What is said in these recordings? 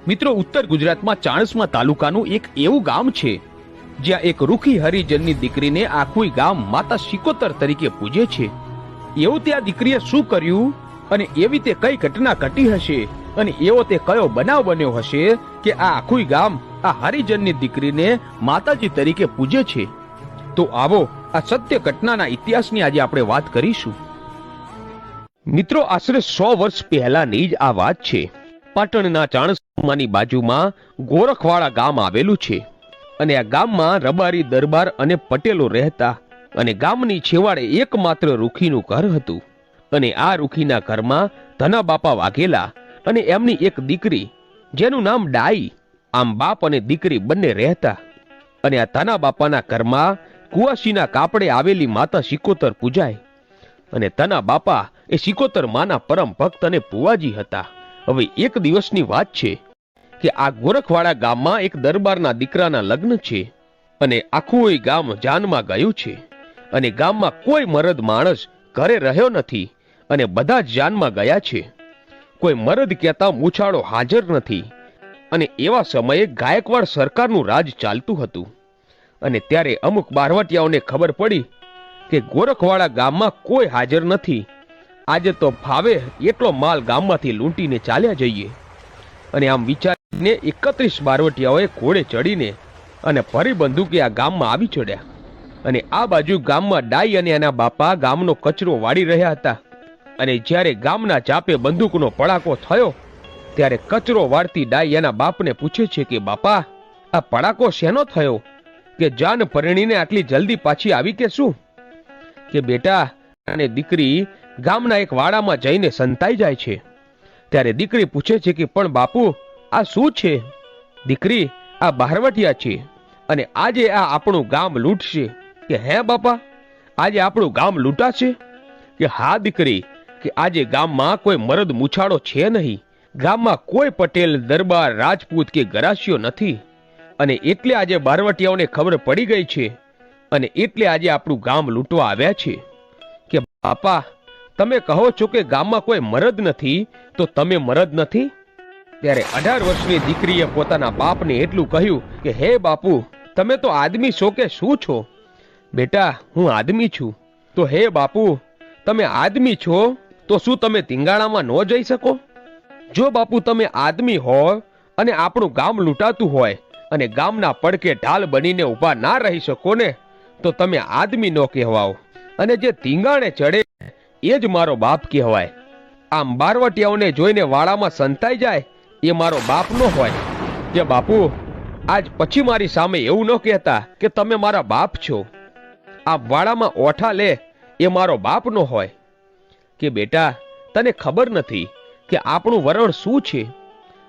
મિત્રો, ઉત્તર ગુજરાતમાં ચાણસ્મા તાલુકાનું એક એવું ગામ છે જ્યાં એક રૂખી હરિજનની દીકરીને આખું ગામ માતા શિકોતર તરીકે પૂજે છે. એવું ત્યાં દીકરીએ શું કર્યું અને એવી તે કઈ ઘટના ઘટી હશે અને એવો તે કયો બનાવ બન્યો હશે કે આ આખું ગામ આ હરિજનની દીકરીને માતાજી તરીકે પૂજે છે? તો આવો આ સત્ય ઘટનાના ઇતિહાસની આજે આપણે વાત કરીશું. મિત્રો, આશરે 100 વર્ષ પહેલાની જ આ વાત છે. પાટણના ચાણસ્માની બાજુમાં ગોરખવાડા ગામ આવેલું છે અને આ ગામમાં રબારી દરબાર અને પટેલો રહેતા અને ગામની છેવાડે એકમાત્ર રૂખીનું ઘર હતું અને આ રૂખીના ઘરમાં ધના બાપા વાઘેલા અને એમની એક દીકરી જેનું નામ ડાઈ, આમ બાપ અને દીકરી બંને રહેતા. અને આ ધના બાપાના ઘરમાં કુવાસીના કાપડે આવેલી માતા શિકોતર પૂજાય અને ધના બાપા એ શિકોતર માના પરમ ભક્ત અને ભુવાજી હતા. હવે એક દિવસની વાત છે કે આ ગોરખવાડા ગામમાં એક દરબારના દીકરાના લગ્ન છે અને આખું ગામ જાનમાં ગયું છે અને ગામમાં કોઈ મરદ માણસ ઘરે રહ્યો નથી અને બધા જ જાનમાં ગયા છે. કોઈ મરદ કહેતા મૂછાળો હાજર નથી અને એવા સમયે ગાયકવાડ સરકારનું રાજ ચાલતું હતું અને ત્યારે અમુક બારવટિયાઓને ખબર પડી કે ગોરખવાડા ગામમાં કોઈ હાજર નથી. આજે તો ફાવે એટલો માલ ગામમાંથી લૂંટીને ચાલ્યા જઈએ. અને આમ વિચારીને 31 બારવટિયાઓએ ઘોડે ચડીને અને ફરી બંદૂકે આ ગામમાં આવી ચડ્યા અને આ બાજુ ગામમાં ડાઈ અને એના બાપા ગામનો કચરો વાળી રહ્યા હતા. અને જ્યારે ગામના ચાપે બંદૂકનો પડાકો થયો ત્યારે કચરો વાળતી ડાઈ એના બાપને પૂછે છે કે બાપા, આ પડાકો શેનો થયો કે જાન પરણીને આટલી જલ્દી પાછી આવી કે શું? કે બેટા અને દીકરી ગામના એક વાડામાં જઈને સંતાઈ જાય છે. ત્યારે દીકરી પૂછે છે કે પણ બાપુ, આ શું છે? દીકરી, આ બારવટિયા છે અને આજે આ આપણું ગામ લૂંટશે. કે હે બાપા, આજે આપણું ગામ લૂંટાશે? કે હા દીકરી, કે આજે ગામમાં કોઈ મરદ મૂછાળો છે નહીં. ગામમાં કોઈ પટેલ, દરબાર, રાજપૂત કે ગરાસિયો નથી અને એટલે આજે બારવટિયાઓને ખબર પડી ગઈ છે અને એટલે આજે આપણું ગામ લૂંટવા આવ્યા છે. કે બાપા, તમે કહો છો કે ગામમાં કોઈ મરદ નથી, તો તમે મરદ નથી? ત્યારે 18 વર્ષની દીકરીએ પોતાના બાપને એટલું કહ્યું કે હે બાપુ, તમે તો આદમી છો કે શું છો? બેટા, હું આદમી છું. તો હે બાપુ, તમે આદમી છો તો શું તમે તિંગાણામાં ન જઈ શકો? જો બાપુ તમે આદમી હોય અને આપણું ગામ લૂંટાતું હોય અને ગામના પડકે ઢાલ બનીને ઊભા ના રહી શકો ને, તો તમે આદમી ન કહેવાઓ અને જે તિંગાણે ચડે એ જ મારો બાપ કહેવાય. આમ બારવટિયાઓને જોઈને વાડામાં સંતાઈ જાય એ મારો બાપ ન હોય. કે બાપુ, આજ પછી મારી સામે એવું ન કહેતા કે તમે મારા બાપ છો. આ વાડામાં ઓઠા લે એ મારો બાપ ન હોય. કે બેટા, તને ખબર નથી કે આપણું વરણ શું છે?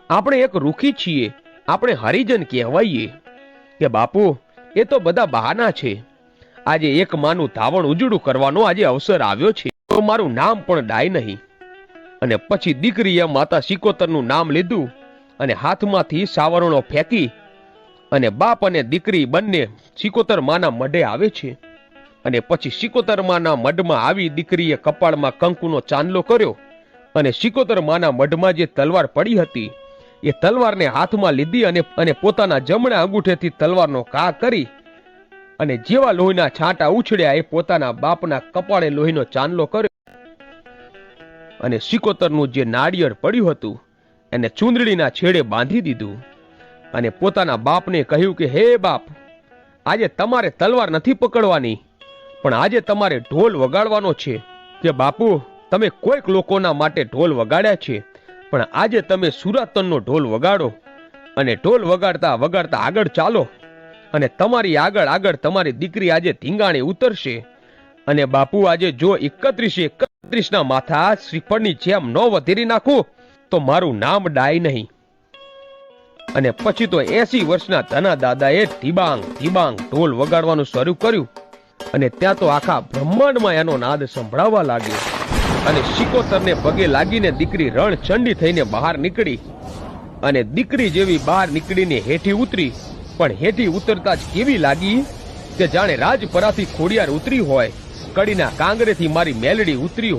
આપણે એક રૂખી છીએ, આપણે હરિજન કહેવાઈએ. કે બાપુ, એ તો બધા બહાના છે. આજે એક માનું ધાવણ ઉજળું કરવાનો આજે અવસર આવ્યો છે, તો મારું નામ પણ ડાય નહીં. અને પછી દીકરીએ માતા શિકોતરનું નામ લીધું અને હાથમાંથી સાવરણો ફેંકી અને બાપ અને દીકરી બંને શિકોતર માના મઢે આવે છે. અને પછી શિકોતર માના મઢમાં આવી દીકરીએ કપાળમાં કંકુનો ચાંદલો કર્યો અને શિકોતર માના મઢમાં જે તલવાર પડી હતી એ તલવારને હાથમાં લીધી અને પોતાના જમણા અંગૂઠેથી તલવારનો ઘા કરી અને જેવા લોહીના છાંટા ઉછળ્યા એ પોતાના બાપના કપાળે લોહીનો ચાંદલો કર્યો અને શિકોતરનું જે નાળિયેર પડ્યું હતું એને ચૂંદડીના છેડે બાંધી દીધું અને પોતાના બાપને કહ્યું કે હે બાપ, આજે તમારે તલવાર નથી પકડવાની, પણ આજે તમારે ઢોલ વગાડવાનો છે. કે બાપુ, તમે કોઈક લોકોના માટે ઢોલ વગાડ્યા છે, પણ આજે તમે સુરાતનનો ઢોલ વગાડો અને ઢોલ વગાડતા વગાડતા આગળ ચાલો અને તમારી આગળ તમારી દીકરી આજે ધીંગાણે ઉતરશે. અને બાપુ, આજે જો 31 માથા શ્રીફળની જેમ ન વધેરી નાખું તો મારું નામ ડાય નહીં. અને પછી તો 80 વર્ષના ધના દાદાએ ધીબાંગ ધીબાંગ ઢોલ વગાડવાનું શરૂ કર્યું અને ત્યાં તો આખા બ્રહ્માંડમાં એનો નાદ સંભળાવા લાગ્યો. અને શિકોતરને પગે લાગીને દીકરી રણચંડી થઈને બહાર નીકળી અને દીકરી જેવી બહાર નીકળીને હેઠી ઉતરી, પણ હેઠી ઉતરતા જ કેવી લાગી કે જાણે રાજપરાથી ખોડિયાર ઉતરી હોય, કડીના કાંગરેથી મારી મેલડી ઉતરી હોય.